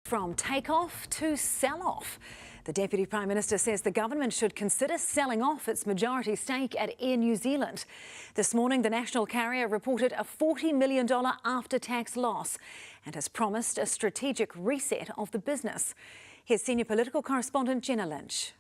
From take-off to sell-off. The Deputy Prime Minister says the government should consider selling off its majority stake at Air New Zealand. This morning, the national carrier reported a $40 million after-tax loss and has promised a strategic reset of the business. Here's senior political correspondent Jenna Lynch.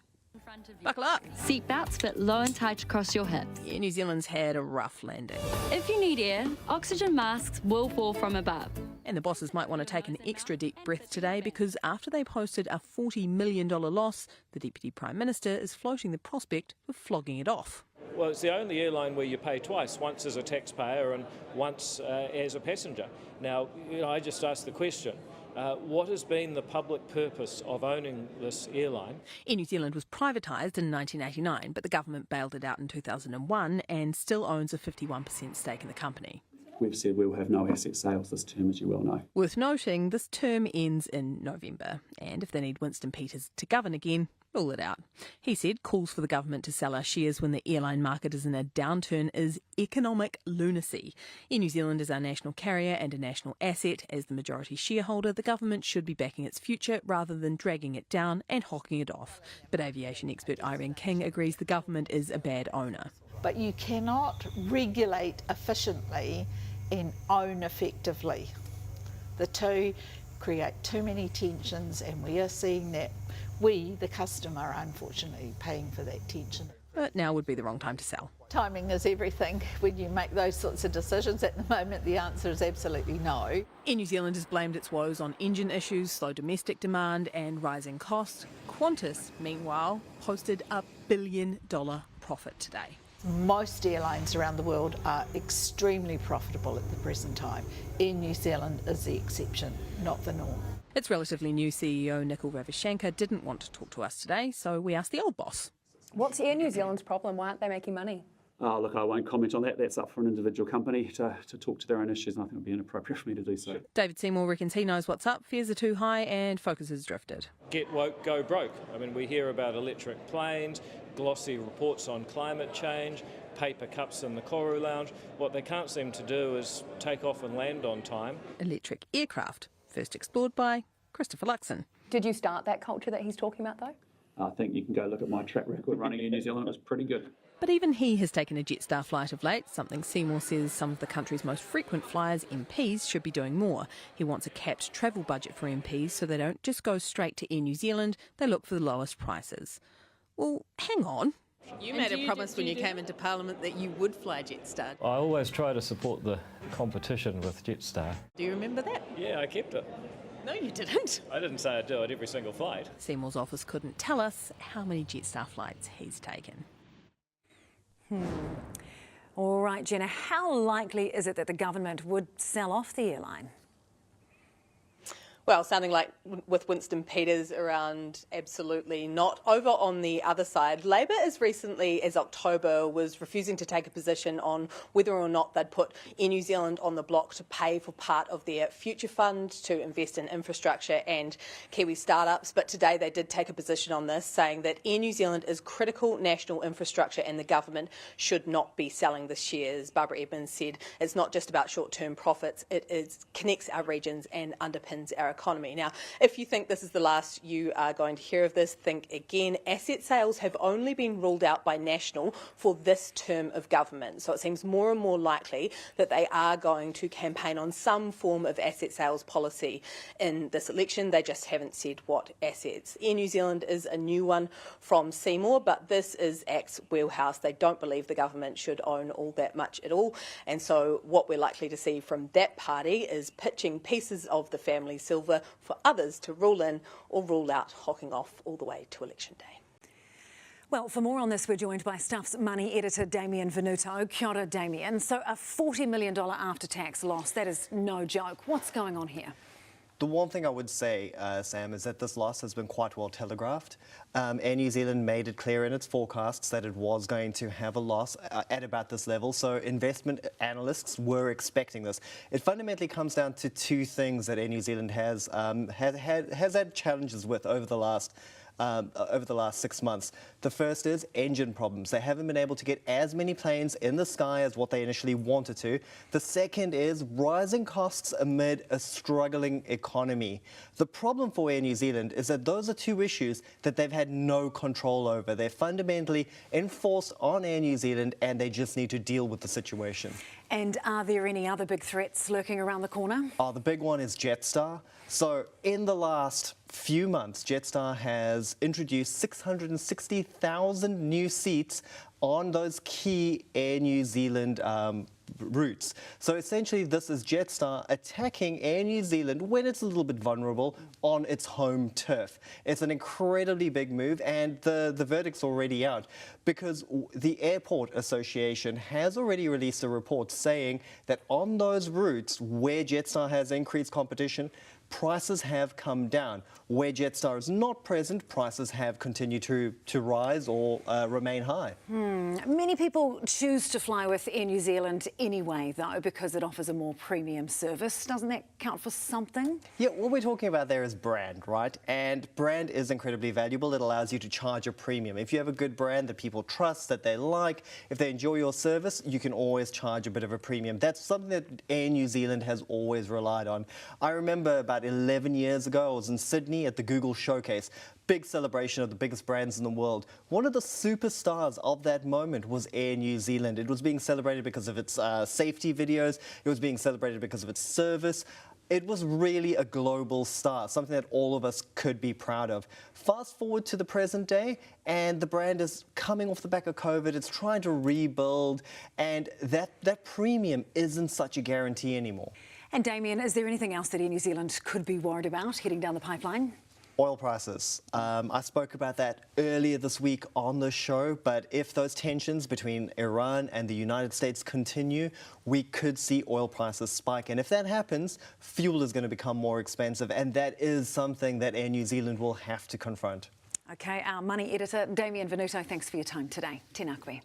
Buckle up. Seatbelts fit low and tight across your hips. Air New Zealand's had a rough landing. If you need air, oxygen masks will fall from above. And the bosses might want to take an extra deep breath today because after they posted a $40 million loss, the Deputy Prime Minister is floating the prospect of flogging it off. Well, it's the only airline where you pay twice, once as a taxpayer and once as a passenger. Now, I just asked the question, what has been the public purpose of owning this airline? Air New Zealand was privatised in 1989, but the government bailed it out in 2001 and still owns a 51% stake in the company. We've said we will have no asset sales this term, as you well know. Worth noting, this term ends in November, and if they need Winston Peters to govern again, rule it out. He said calls for the government to sell our shares when the airline market is in a downturn is economic lunacy. Air New Zealand is our national carrier and a national asset. As the majority shareholder, the government should be backing its future rather than dragging it down and hocking it off. But aviation expert Irene King agrees the government is a bad owner. But you cannot regulate efficiently and own effectively. The two create too many tensions, and we are seeing that we, the customer, are unfortunately paying for that tension. But now would be the wrong time to sell. Timing is everything when you make those sorts of decisions. At the moment, the answer is absolutely no. Air New Zealand has blamed its woes on engine issues, slow domestic demand and rising costs. Qantas, meanwhile, posted a $1 billion profit today. Most airlines around the world are extremely profitable at the present time. Air New Zealand is the exception, not the norm. Its relatively new CEO, Nikhil Ravishankar, didn't want to talk to us today, so we asked the old boss. What's Air New Zealand's problem? Why aren't they making money? Oh, look, I won't comment on that. That's up for an individual company to talk to their own issues, and I think it would be inappropriate for me to do so. David Seymour reckons he knows what's up, fears are too high and focus has drifted. Get woke, go broke. I mean, we hear about electric planes, glossy reports on climate change, paper cups in the Koru Lounge. What they can't seem to do is take off and land on time. Electric aircraft, first explored by Christopher Luxon. Did you start that culture that he's talking about, though? I think you can go look at my track record running in New Zealand. It was pretty good. But even he has taken a Jetstar flight of late, something Seymour says some of the country's most frequent flyers, MPs, should be doing more. He wants a capped travel budget for MPs so they don't just go straight to Air New Zealand, they look for the lowest prices. Well, hang on. You made a promise when you came into Parliament that you would fly Jetstar. I always try to support the competition with Jetstar. Do you remember that? Yeah, I kept it. No, you didn't. I didn't say I'd do it every single flight. Seymour's office couldn't tell us how many Jetstar flights he's taken. All right, Jenna, how likely is it that the government would sell off the airline? Well, sounding like with Winston Peters around, absolutely not. Over on the other side, Labor as recently as October was refusing to take a position on whether or not they'd put Air New Zealand on the block to pay for part of their future fund to invest in infrastructure and Kiwi startups. But today they did take a position on this, saying that Air New Zealand is critical national infrastructure and the government should not be selling the shares. Barbara Edmonds said it's not just about short-term profits, it connects our regions and underpins our economy. Now, if you think this is the last you are going to hear of this, think again. Asset sales have only been ruled out by National for this term of government. So it seems more and more likely that they are going to campaign on some form of asset sales policy in this election. They just haven't said what assets. Air New Zealand is a new one from Seymour, but this is ACT's wheelhouse. They don't believe the government should own all that much at all. And so what we're likely to see from that party is pitching pieces of the family silver for others to rule in or rule out, hocking off all the way to election day. Well, for more on this, we're joined by Stuff's Money editor, Damien Venuto. Kia ora, Damien. So a $40 million after-tax loss, that is no joke. What's going on here? The one thing I would say, Sam, is that this loss has been quite well telegraphed. Air New Zealand made it clear in its forecasts that it was going to have a loss at about this level, so investment analysts were expecting this. It fundamentally comes down to two things that Air New Zealand has had challenges with over the last over the last 6 months. The first is engine problems. They haven't been able to get as many planes in the sky as what they initially wanted to. The second is rising costs amid a struggling economy. The problem for Air New Zealand is that those are two issues that they've had no control over. They're fundamentally enforced on Air New Zealand, and they just need to deal with the situation. And are there any other big threats lurking around the corner? The big one is Jetstar. So in the last few months, Jetstar has introduced 660,000 new seats on those key Air New Zealand routes. So essentially this is Jetstar attacking Air New Zealand when it's a little bit vulnerable on its home turf. It's an incredibly big move, and the verdict's already out because the Airport Association has already released a report saying that on those routes where Jetstar has increased competition, prices have come down. Where Jetstar is not present, prices have continued to rise or remain high. Many people choose to fly with Air New Zealand anyway, though, because it offers a more premium service. Doesn't that count for something? Yeah, what we're talking about there is brand, right? And brand is incredibly valuable. It allows you to charge a premium. If you have a good brand that people trust, that they like, if they enjoy your service, you can always charge a bit of a premium. That's something that Air New Zealand has always relied on. I remember about 11 years ago, I was in Sydney at the Google Showcase. Big celebration of the biggest brands in the world. One of the superstars of that moment was Air New Zealand. It was being celebrated because of its safety videos. It was being celebrated because of its service. It was really a global star, something that all of us could be proud of. Fast forward to the present day, and the brand is coming off the back of COVID. It's trying to rebuild, and that premium isn't such a guarantee anymore. And Damien, is there anything else that Air New Zealand could be worried about heading down the pipeline? Oil prices. I spoke about that earlier this week on the show, but if those tensions between Iran and the United States continue, we could see oil prices spike. And if that happens, fuel is going to become more expensive, and that is something that Air New Zealand will have to confront. OK, our money editor, Damien Venuto, thanks for your time today. Tēnā koe.